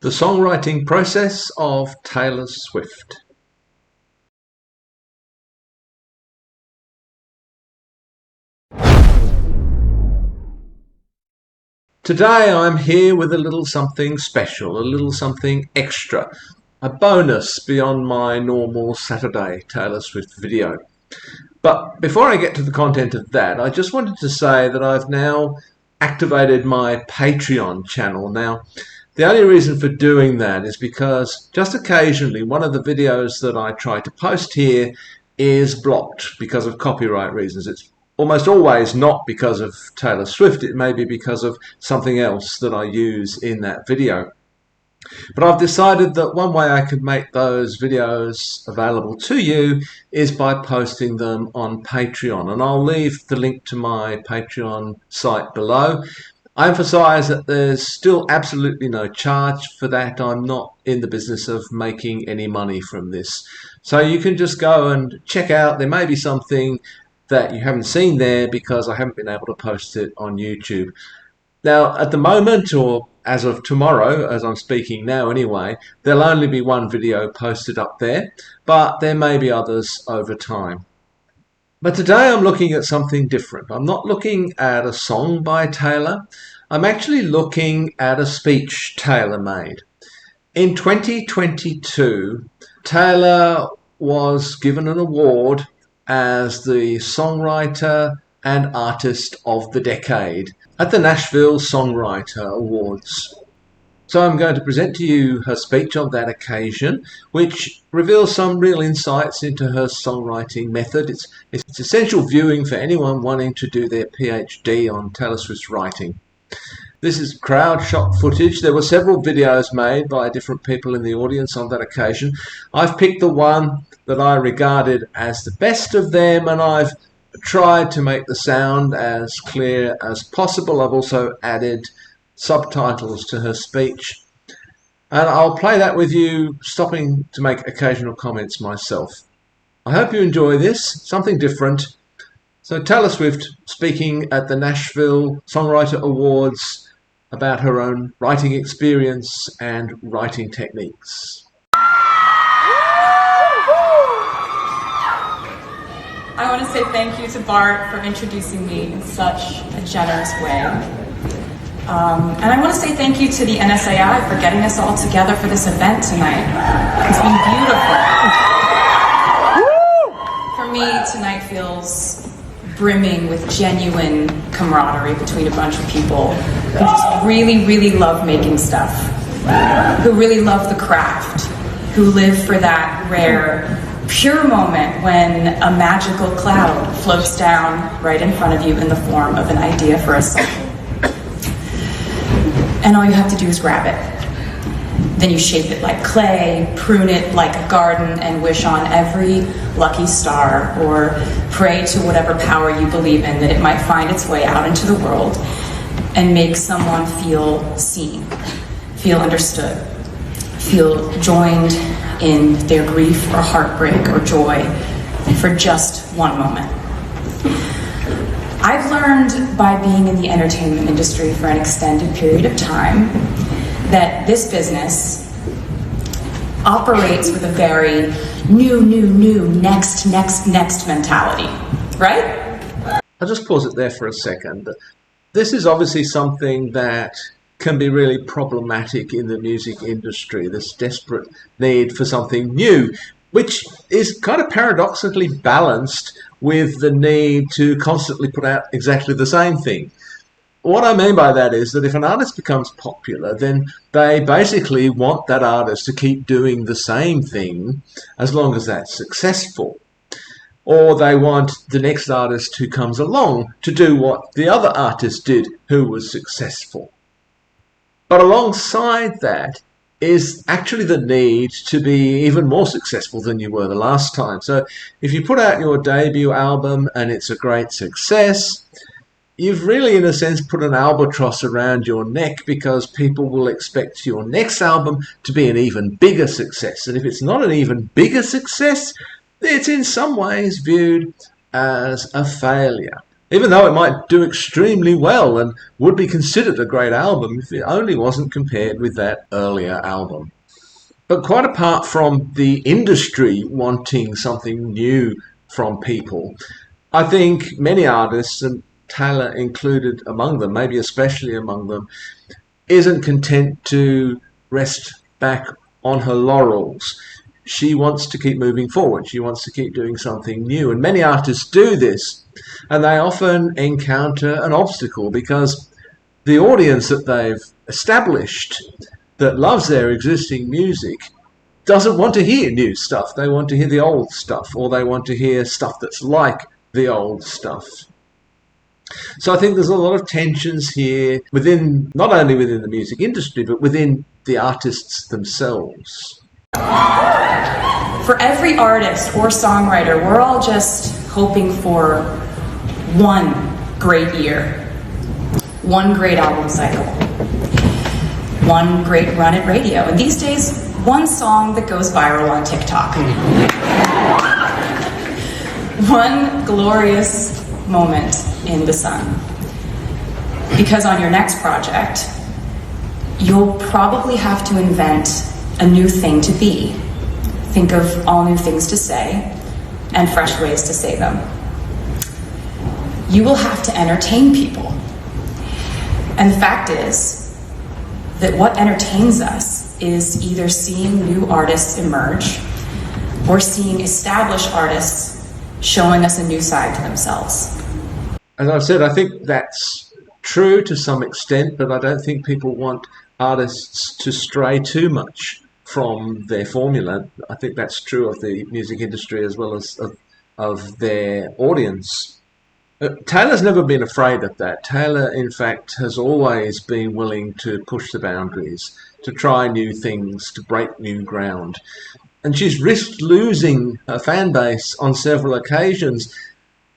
The songwriting process of Taylor Swift. Today I'm here with a little something special, a little something extra, a bonus beyond my normal Saturday Taylor Swift video. But before I get to the content of that, I just wanted to say that I've now activated my Patreon channel. Now, the only reason for doing that is because just occasionally one of the videos that I try to post here is blocked because of copyright reasons. It's almost always not because of Taylor Swift. It may be because of something else that I use in that video. But I've decided that one way I could make those videos available to you is by posting them on Patreon. And I'll leave the link to my Patreon site below. I emphasize that there's still absolutely no charge for that. I'm not in the business of making any money from this. So you can just go and check out. There may be something that you haven't seen there because I haven't been able to post it on YouTube. Now, at the moment, or as of tomorrow, as I'm speaking now anyway, there'll only be one video posted up there, but there may be others over time. But today I'm looking at something different. I'm not looking at a song by Taylor. I'm actually looking at a speech Taylor made. In 2022, Taylor was given an award as the Songwriter and Artist of the Decade at the Nashville Songwriter Awards. So I'm going to present to you her speech on that occasion, which reveals some real insights into her songwriting method. It's essential viewing for anyone wanting to do their PhD on Taylor Swift's writing. This is crowd shot footage. There were several videos made by different people in the audience on that occasion. I've picked the one that I regarded as the best of them, and I've tried to make the sound as clear as possible. I've also added subtitles to her speech, and I'll play that with you, stopping to make occasional comments myself. I hope you enjoy this, something different. So Taylor Swift speaking at the Nashville Songwriter Awards about her own writing experience and writing techniques. I want to say thank you to Bart for introducing me in such a generous way. And I want to say thank you to the NSAI for getting us all together for this event tonight. It's been beautiful. For me, tonight feels brimming with genuine camaraderie between a bunch of people who just really, really love making stuff, who really love the craft, who live for that rare, pure moment when a magical cloud floats down right in front of you in the form of an idea for a song. And all you have to do is grab it. Then you shape it like clay, prune it like a garden, and wish on every lucky star, or pray to whatever power you believe in that it might find its way out into the world and make someone feel seen, feel understood, feel joined in their grief or heartbreak or joy for just one moment. I've learned by being in the entertainment industry for an extended period of time that this business operates with a very new, next mentality, right? I'll just pause it there for a second. This is obviously something that can be really problematic in the music industry, this desperate need for something new, which is kind of paradoxically balanced with the need to constantly put out exactly the same thing. What I mean by that is that if an artist becomes popular, then they basically want that artist to keep doing the same thing as long as that's successful. Or they want the next artist who comes along to do what the other artist did who was successful. But alongside that is actually the need to be even more successful than you were the last time. So if you put out your debut album and it's a great success, you've really, in a sense, put an albatross around your neck because people will expect your next album to be an even bigger success. And if it's not an even bigger success, it's in some ways viewed as a failure. even though it might do extremely well and would be considered a great album if it only wasn't compared with that earlier album. But quite apart from the industry wanting something new from people, I think many artists, and Taylor included among them, maybe especially among them, isn't content to rest back on her laurels. She wants to keep moving forward. She wants to keep doing something new. And many artists do this, and they often encounter an obstacle because the audience that they've established that loves their existing music doesn't want to hear new stuff. They want to hear the old stuff, or they want to hear stuff that's like the old stuff. So I think there's a lot of tensions here within, not only within the music industry, but within the artists themselves. For every artist or songwriter, we're all just hoping for one great year, one great album cycle, one great run at radio, and these days, one song that goes viral on TikTok. One glorious moment in the sun. Because on your next project, you'll probably have to invent a new thing to be. Think of all new things to say and fresh ways to say them. You will have to entertain people. And the fact is that what entertains us is either seeing new artists emerge or seeing established artists showing us a new side to themselves. As I've said, I think that's true to some extent, but I don't think people want artists to stray too much from their formula. I think that's true of the music industry as well as of their audience. Taylor's never been afraid of that. Taylor, in fact, has always been willing to push the boundaries, to try new things, to break new ground. And she's risked losing her fan base on several occasions,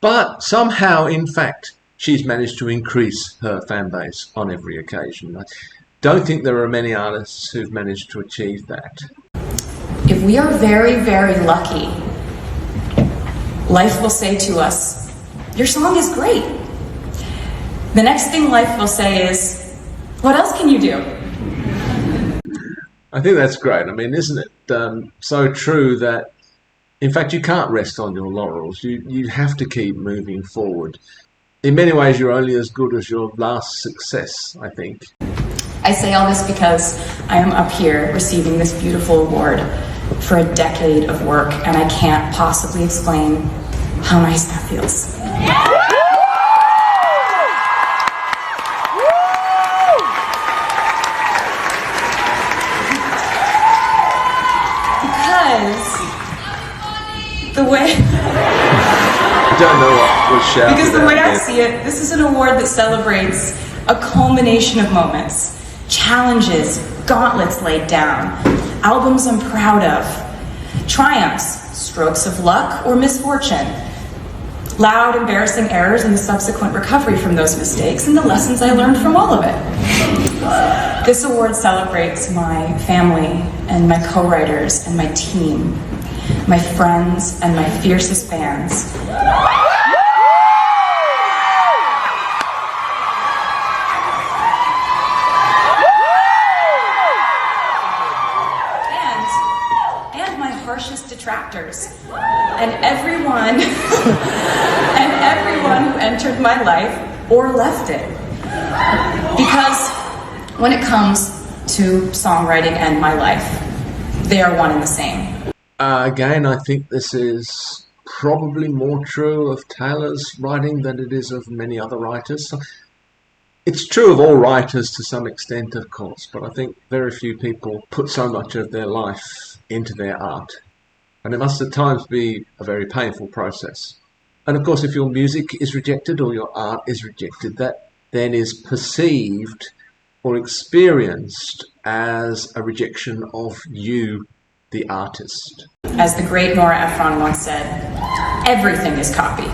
but somehow, in fact, she's managed to increase her fan base on every occasion. I don't think there are many artists who've managed to achieve that. If we are very, very lucky, life will say to us, "Your song is great." The next thing life will say is, "What else can you do?" I think that's great. I mean, isn't it so true that, in fact, you can't rest on your laurels. You have to keep moving forward. In many ways, you're only as good as your last success, I think. I say all this because I am up here receiving this beautiful award for a decade of work, and I can't possibly explain how nice that feels. The way I don't know what was shouted. Because the way I see it, this is an award that celebrates a culmination of moments, challenges, gauntlets laid down, albums I'm proud of, triumphs, strokes of luck or misfortune, loud, embarrassing errors and the subsequent recovery from those mistakes, and the lessons I learned from all of it. This award celebrates my family and my co-writers and my team, my friends and my fiercest fans. And my harshest detractors. And everyone who entered my life or left it. Because when it comes to songwriting and my life, they are one and the same. Again, I think this is probably more true of Taylor's writing than it is of many other writers. It's true of all writers to some extent, of course, but I think very few people put so much of their life into their art. And it must at times be a very painful process. And of course, if your music is rejected or your art is rejected, that then is perceived or experienced as a rejection of you, the artist. As the great Nora Ephron once said, everything is copy.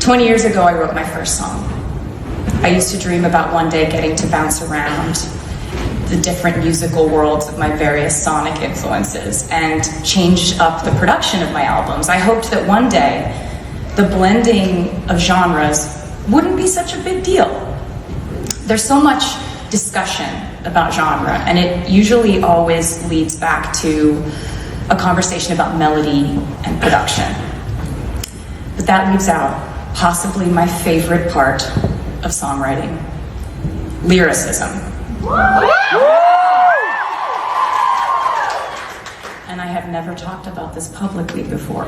20 years ago, I wrote my first song. I used to dream about one day getting to bounce around the different musical worlds of my various sonic influences and change up the production of my albums. I hoped that one day the blending of genres wouldn't be such a big deal. There's so much discussion about genre, and it usually always leads back to a conversation about melody and production. But that leaves out possibly my favorite part of songwriting: lyricism. And I have never talked about this publicly before.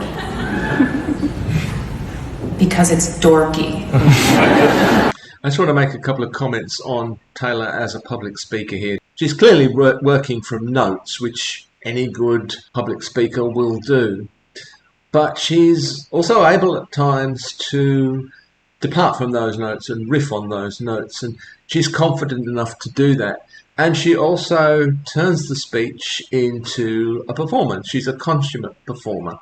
Because it's dorky. I just want to make a couple of comments on Taylor as a public speaker here. She's clearly working from notes, which any good public speaker will do. But she's also able at times to depart from those notes and riff on those notes, and she's confident enough to do that. And she also turns the speech into a performance. She's a consummate performer.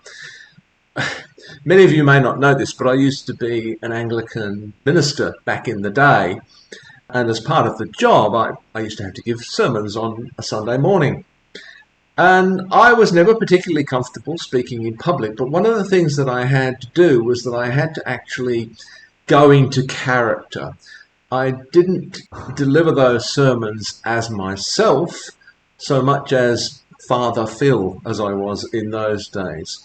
Many of you may not know this, but I used to be an Anglican minister back in the day. And as part of the job, I used to have to give sermons on a Sunday morning. And I was never particularly comfortable speaking in public, but one of the things that I had to do was that I had to actually go into character. I didn't deliver those sermons as myself so much as Father Phil, as I was in those days.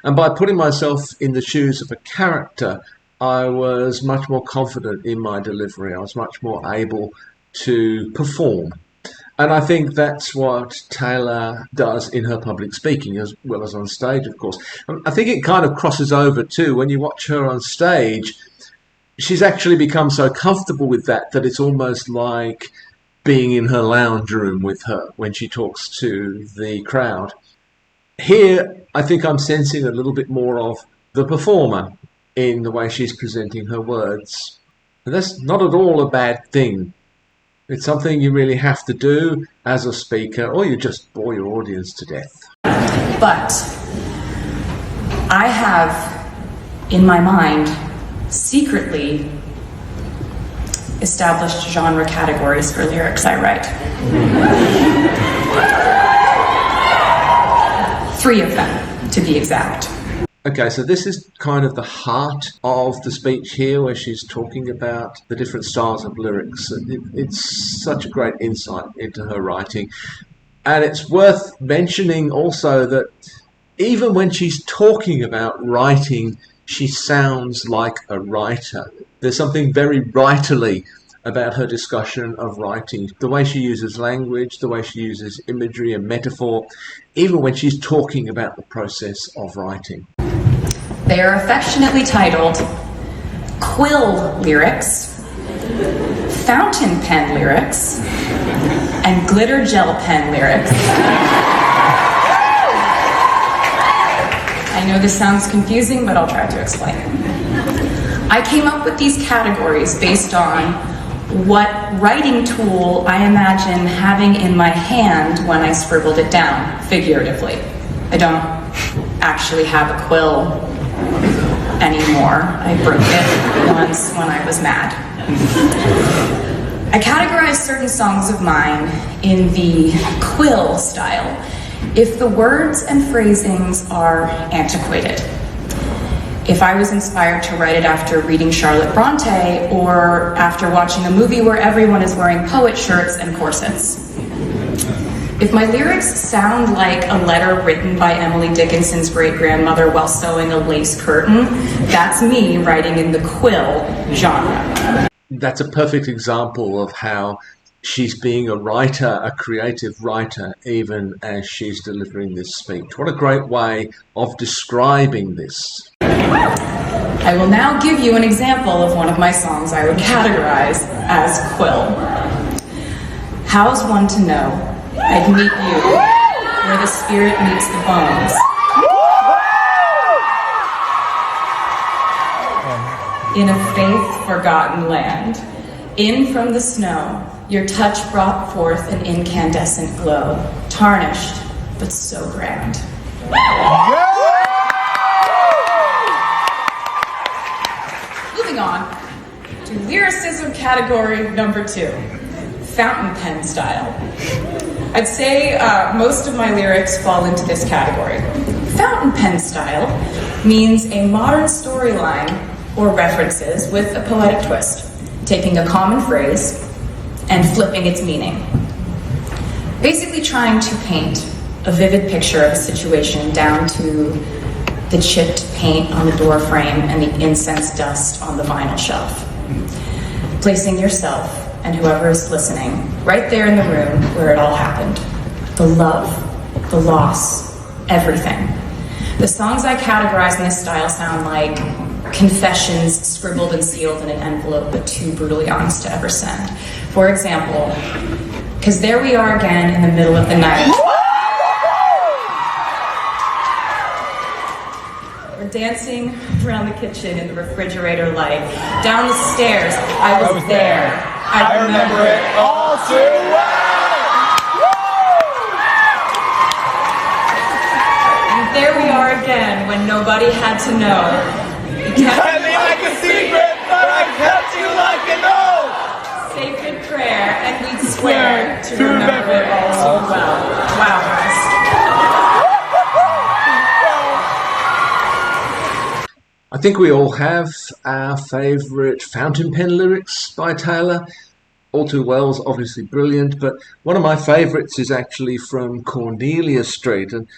And by putting myself in the shoes of a character, I was much more confident in my delivery. I was much more able to perform. And I think that's what Taylor does in her public speaking, as well as on stage, of course. I think it kind of crosses over too. When you watch her on stage, she's actually become so comfortable with that it's almost like being in her lounge room with her when she talks to the crowd. Here, I think I'm sensing a little bit more of the performer in the way she's presenting her words. And that's not at all a bad thing. It's something you really have to do as a speaker, or you just bore your audience to death. But I have, in my mind, secretly established genre categories for lyrics I write. 3 of them, to be exact. Okay, so this is kind of the heart of the speech here, where she's talking about the different styles of lyrics. It's such a great insight into her writing. And it's worth mentioning also that even when she's talking about writing, she sounds like a writer. There's something very writerly about her discussion of writing. The way she uses language, the way she uses imagery and metaphor, even when she's talking about the process of writing. They are affectionately titled quill lyrics, fountain pen lyrics, and glitter gel pen lyrics. I know this sounds confusing, but I'll try to explain. I came up with these categories based on what writing tool I imagine having in my hand when I scribbled it down, figuratively. I don't actually have a quill anymore. I broke it once when I was mad. I categorize certain songs of mine in the quill style if the words and phrasings are antiquated. If I was inspired to write it after reading Charlotte Bronte or after watching a movie where everyone is wearing poet shirts and corsets. If my lyrics sound like a letter written by Emily Dickinson's great-grandmother while sewing a lace curtain, that's me writing in the quill genre. That's a perfect example of how she's being a writer, a creative writer, even as she's delivering this speech. What a great way of describing this. I will now give you an example of one of my songs I would categorize as quill. How's one to know I'd meet you where the spirit meets the bones? In a faith-forgotten land, in from the snow, your touch brought forth an incandescent glow, tarnished but so grand. Moving on to lyricism category number 2, fountain pen style. I'd say most of my lyrics fall into this category. Fountain pen style means a modern storyline or references with a poetic twist, taking a common phrase and flipping its meaning. Basically trying to paint a vivid picture of a situation down to the chipped paint on the door frame and the incense dust on the vinyl shelf. Placing yourself and whoever is listening right there in the room where it all happened. The love, the loss, everything. The songs I categorize in this style sound like confessions scribbled and sealed in an envelope but too brutally honest to ever send. For example, "'Cause there we are again in the middle of the night. We're dancing around the kitchen in the refrigerator light. Down the stairs, I was there. I remember it all too well. And there we are again when nobody had to know. You kept me like a secret, but I kept you like an oath. Sacred prayer, and we'd swear to remember it all too well. Wow, guys. I think we all have our favourite fountain pen lyrics by Taylor. All Too Well's obviously brilliant, but one of my favourites is actually from Cornelia Street, and I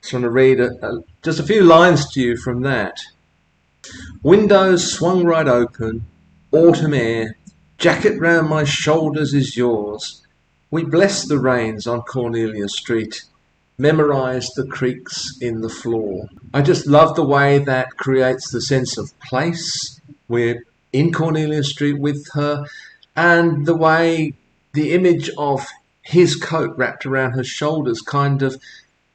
just want to read just a few lines to you from that. "Windows swung right open, autumn air, jacket round my shoulders is yours. We bless the rains on Cornelia Street, memorise the creaks in the floor." I just love the way that creates the sense of place. We're in Cornelia Street with her, and the way the image of his coat wrapped around her shoulders kind of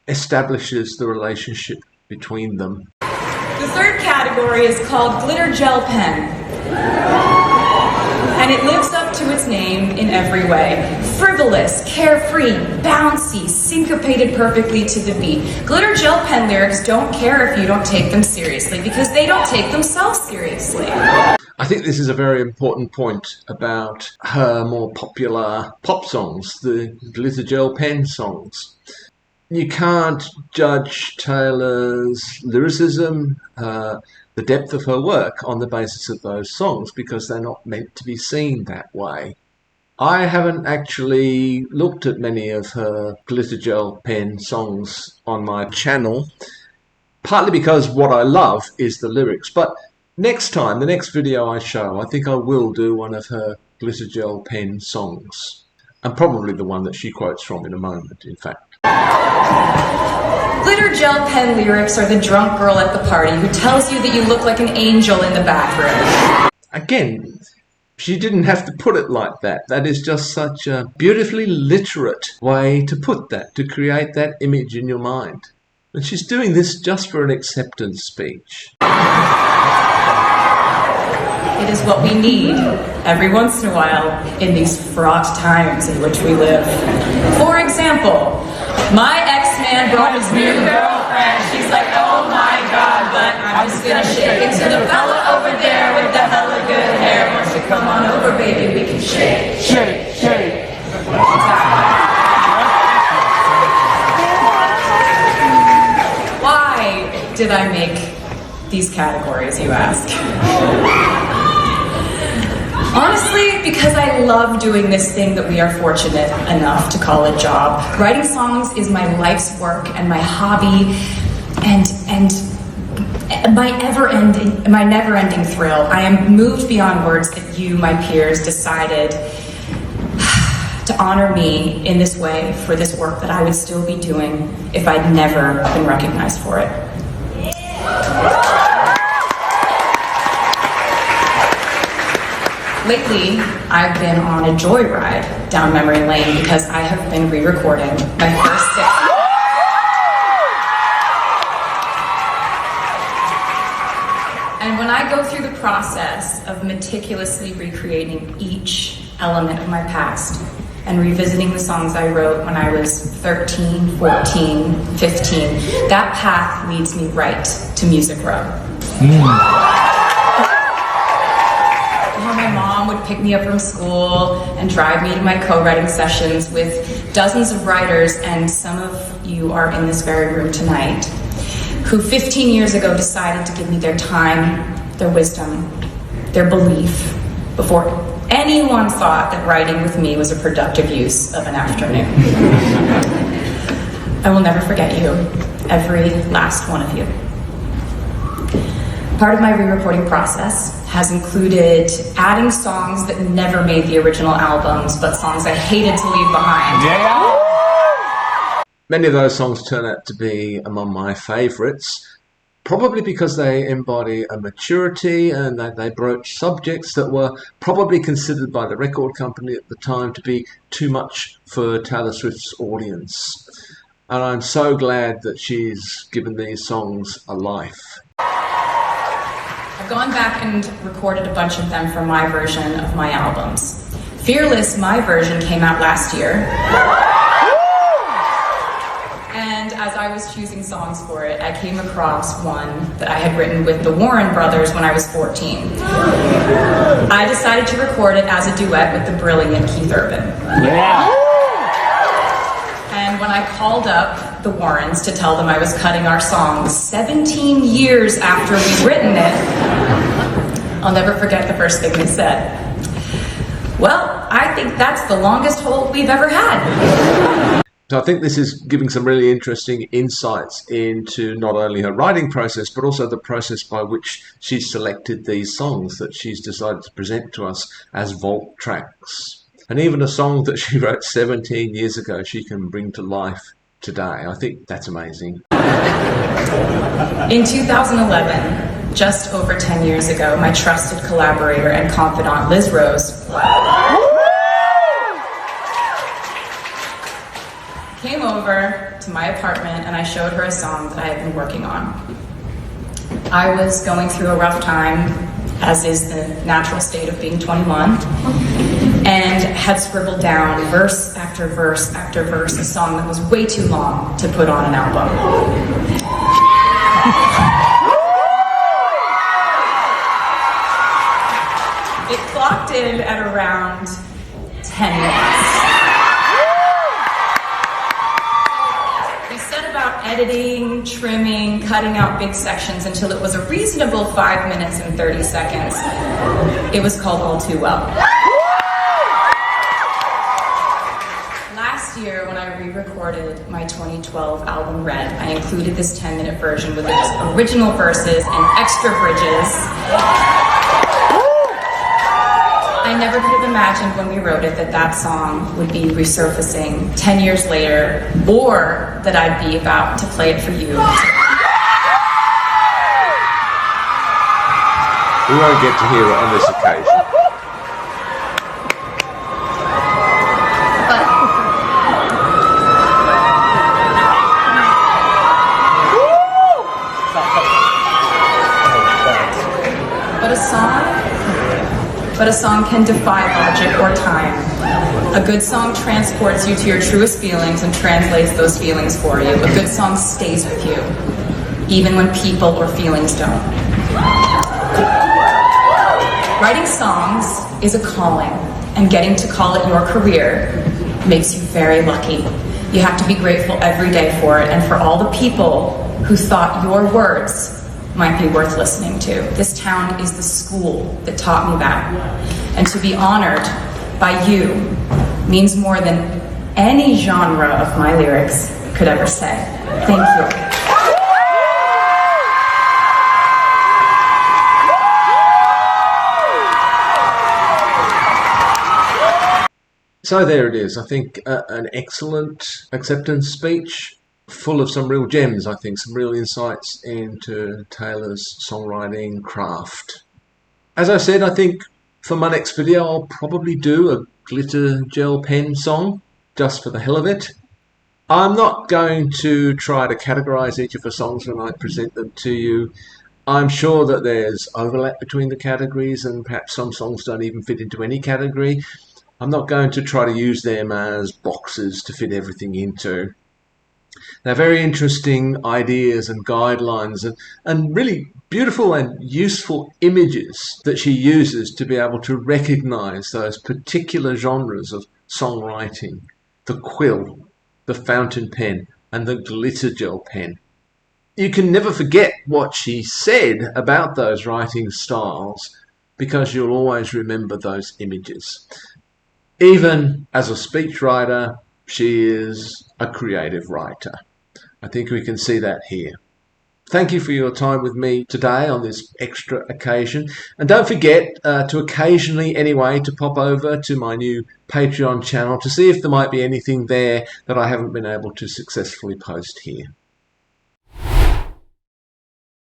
establishes the relationship between them. The third category is called glitter gel pen. And it lives up to its name in every way. Frivolous, carefree, bouncy, syncopated perfectly to the beat. Glitter gel pen lyrics don't care if you don't take them seriously because they don't take themselves seriously. I think this is a very important point about her more popular pop songs, the glitter gel pen songs. You can't judge Taylor's lyricism, the depth of her work on the basis of those songs because they're not meant to be seen that way. I haven't actually looked at many of her glitter gel pen songs on my channel, partly because what I love is the lyrics, but next time, the next video I show, I think I will do one of her glitter gel pen songs, and probably the one that she quotes from in a moment, in fact. Glitter gel pen lyrics are the drunk girl at the party who tells you that you look like an angel in the bathroom. Again, she didn't have to put it like that. That is just such a beautifully literate way to put that, to create that image in your mind. And she's doing this just for an acceptance speech. It is what we need every once in a while in these fraught times in which we live. For example, my ex-man brought his new girlfriend. She's like, oh my God, but I'm just gonna shake it to the fella over there with the hella good hair. Why don't you come on over, baby, we can shake, shake, shake. Why did I make these categories, you ask? Honestly, because I love doing this thing that we are fortunate enough to call a job. Writing songs is my life's work and my hobby and my never-ending thrill. I am moved beyond words that you, my peers, decided to honor me in this way for this work that I would still be doing if I'd never been recognized for it. Lately, I've been on a joyride down memory lane because I have been re-recording my first 6. And when I go through the process of meticulously recreating each element of my past and revisiting the songs I wrote when I was 13, 14, 15, that path leads me right to Music Row. My mom would pick me up from school and drive me to my co-writing sessions with dozens of writers, and some of you are in this very room tonight, who 15 years ago decided to give me their time, their wisdom, their belief, before anyone thought that writing with me was a productive use of an afternoon. I will never forget you, every last one of you. Part of my re-recording process has included adding songs that never made the original albums, but songs I hated to leave behind. Yeah. Many of those songs turn out to be among my favourites, probably because they embody a maturity and that they broach subjects that were probably considered by the record company at the time to be too much for Taylor Swift's audience. And I'm so glad that she's given these songs a life. I've gone back and recorded a bunch of them for my version of my albums. Fearless, my version, came out last year. And as I was choosing songs for it, I came across one that I had written with the Warren brothers when I was 14. I decided to record it as a duet with the brilliant Keith Urban. Yeah. And when I called up the Warrens to tell them I was cutting our song 17 years after we'd written it, I'll never forget the first thing they said. Well, I think that's the longest hold we've ever had. So I think this is giving some really interesting insights into not only her writing process, but also the process by which she's selected these songs that she's decided to present to us as vault tracks. And even a song that she wrote 17 years ago, she can bring to life today. I think that's amazing. In 2011, just over 10 years ago, my trusted collaborator and confidant, Liz Rose, came over to my apartment and I showed her a song that I had been working on. I was going through a rough time, as is the natural state of being 21, and had scribbled down verse after verse after verse a song that was way too long to put on an album. It clocked in at around 10 minutes. Editing, trimming, cutting out big sections until it was a reasonable 5 minutes and 30 seconds. It was called All Too Well. Last year, when I re-recorded my 2012 album Red, I included this 10-minute version with its original verses and extra bridges. I never could have imagined when we wrote it that that song would be resurfacing 10 years later, or that I'd be about to play it for you. We won't get to hear it on this occasion. But a song can defy logic or time. A good song transports you to your truest feelings and translates those feelings for you. A good song stays with you, even when people or feelings don't. Writing songs is a calling, and getting to call it your career makes you very lucky. You have to be grateful every day for it, and for all the people who thought your words might be worth listening to. This town is the school that taught me that. And to be honored by you means more than any genre of my lyrics could ever say. Thank you. So there it is. I think an excellent acceptance speech, full of some real gems, I think, some real insights into Taylor's songwriting craft. As I said, I think for my next video I'll probably do a glitter gel pen song, just for the hell of it. I'm not going to try to categorize each of the songs when I present them to you. I'm sure that there's overlap between the categories and perhaps some songs don't even fit into any category. I'm not going to try to use them as boxes to fit everything into. They're very interesting ideas and guidelines and really beautiful and useful images that she uses to be able to recognize those particular genres of songwriting: the quill, the fountain pen, and the glitter gel pen. you can never forget what she said about those writing styles because you'll always remember those images. Even as a speechwriter, she is a creative writer. I think we can see that here. Thank you for your time with me today on this extra occasion. And don't forget to occasionally, anyway, to pop over to my new Patreon channel to see if there might be anything there that I haven't been able to successfully post here.